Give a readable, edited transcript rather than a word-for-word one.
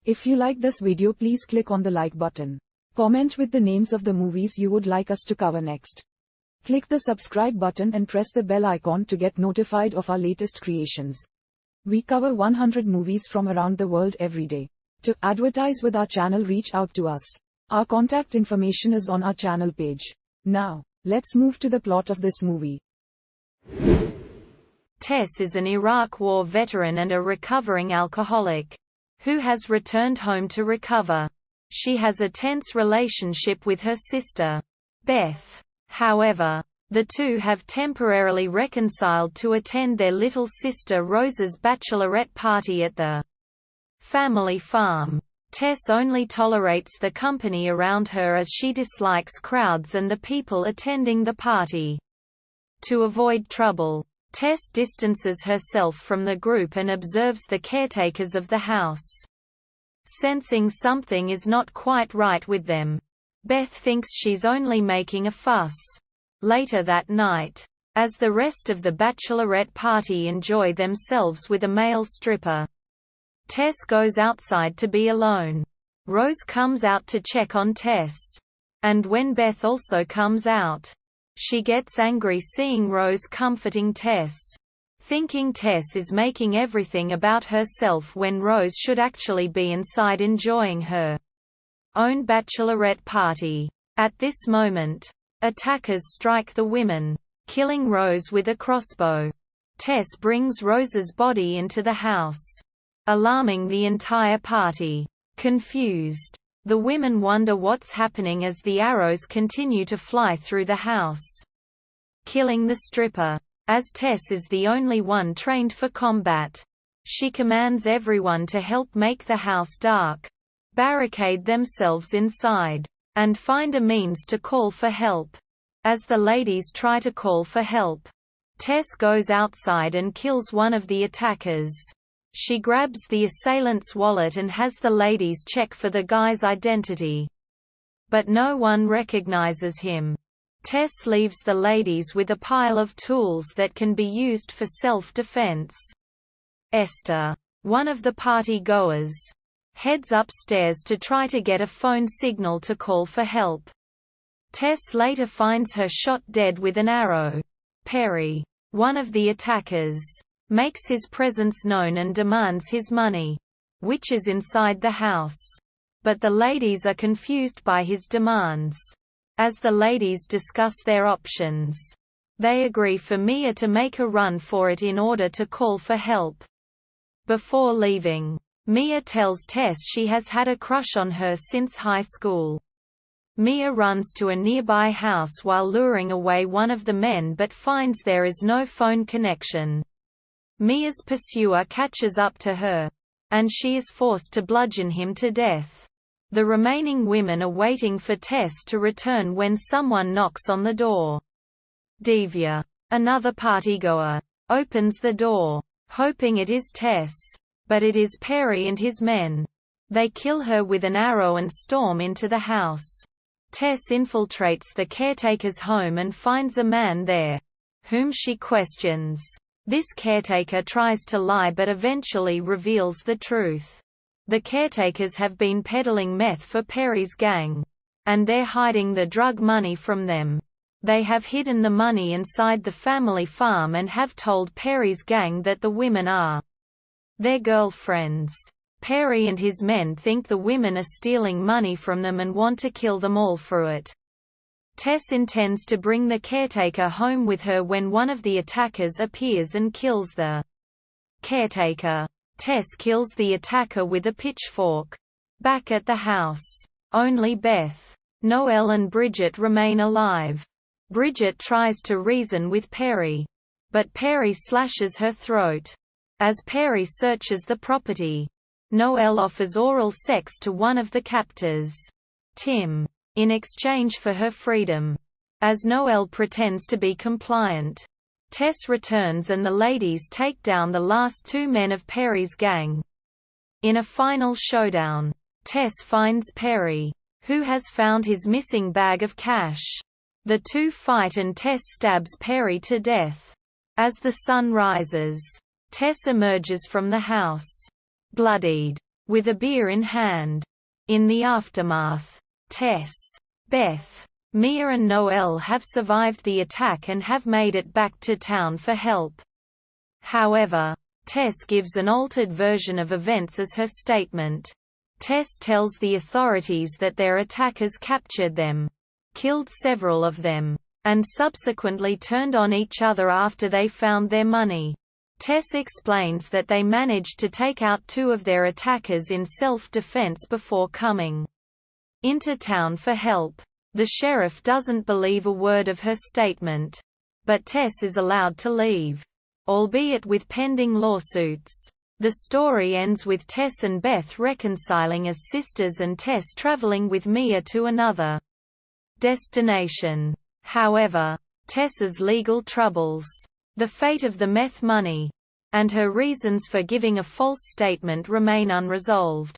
If you like this video, please click on the like button. Comment with the names of the movies you would like us to cover next. Click the subscribe button and press the bell icon to get notified of our latest creations. We cover 100 movies from around the world every day. To advertise with our channel, reach out to us. Our contact information is on our channel page. Now, let's move to the plot of this movie. Tess is an Iraq War veteran and a recovering alcoholic who has returned home to recover. She has a tense relationship with her sister, Beth. However, the two have temporarily reconciled to attend their little sister Rose's bachelorette party at the family farm. Tess only tolerates the company around her as she dislikes crowds and the people attending the party. To avoid trouble, Tess distances herself from the group and observes the caretakers of the house. Sensing something is not quite right with them, Beth thinks she's only making a fuss. Later that night, as the rest of the bachelorette party enjoy themselves with a male stripper, Tess goes outside to be alone. Rose comes out to check on Tess. And when Beth also comes out, she gets angry seeing Rose comforting Tess, thinking Tess is making everything about herself when Rose should actually be inside enjoying her own bachelorette party. At this moment, attackers strike the women, killing Rose with a crossbow. Tess brings Rose's body into the house, alarming the entire party. Confused, the women wonder what's happening as the arrows continue to fly through the house, killing the stripper. As Tess is the only one trained for combat, she commands everyone to help make the house dark, barricade themselves inside, and find a means to call for help. As the ladies try to call for help, Tess goes outside and kills one of the attackers. She grabs the assailant's wallet and has the ladies check for the guy's identity. But no one recognizes him. Tess leaves the ladies with a pile of tools that can be used for self-defense. Esther, one of the party-goers, heads upstairs to try to get a phone signal to call for help. Tess later finds her shot dead with an arrow. Perry, one of the attackers, makes his presence known and demands his money, which is inside the house. But the ladies are confused by his demands. As the ladies discuss their options, they agree for Mia to make a run for it in order to call for help. Before leaving, Mia tells Tess she has had a crush on her since high school. Mia runs to a nearby house while luring away one of the men but finds there is no phone connection. Mia's pursuer catches up to her, and she is forced to bludgeon him to death. The remaining women are waiting for Tess to return when someone knocks on the door. Devia, another partygoer, opens the door, hoping it is Tess, but it is Perry and his men. They kill her with an arrow and storm into the house. Tess infiltrates the caretaker's home and finds a man there, whom she questions. This caretaker tries to lie but eventually reveals the truth. The caretakers have been peddling meth for Perry's gang, and they're hiding the drug money from them. They have hidden the money inside the family farm and have told Perry's gang that the women are their girlfriends. Perry and his men think the women are stealing money from them and want to kill them all for it. Tess intends to bring the caretaker home with her when one of the attackers appears and kills the caretaker. Tess kills the attacker with a pitchfork. Back at the house, only Beth, Noelle and Bridget remain alive. Bridget tries to reason with Perry, but Perry slashes her throat. As Perry searches the property, Noelle offers oral sex to one of the captors, Tim, in exchange for her freedom. As Noelle pretends to be compliant, Tess returns and the ladies take down the last two men of Perry's gang. In a final showdown, Tess finds Perry, who has found his missing bag of cash. The two fight and Tess stabs Perry to death. As the sun rises, Tess emerges from the house, bloodied, with a beer in hand. In the aftermath, Tess, Beth, Mia and Noelle have survived the attack and have made it back to town for help. However, Tess gives an altered version of events as her statement. Tess tells the authorities that their attackers captured them, killed several of them, and subsequently turned on each other after they found their money. Tess explains that they managed to take out 2 of their attackers in self-defense before coming into town for help. The sheriff doesn't believe a word of her statement. But Tess is allowed to leave, albeit with pending lawsuits. The story ends with Tess and Beth reconciling as sisters and Tess traveling with Mia to another destination. However, Tess's legal troubles, the fate of the meth money, and her reasons for giving a false statement remain unresolved.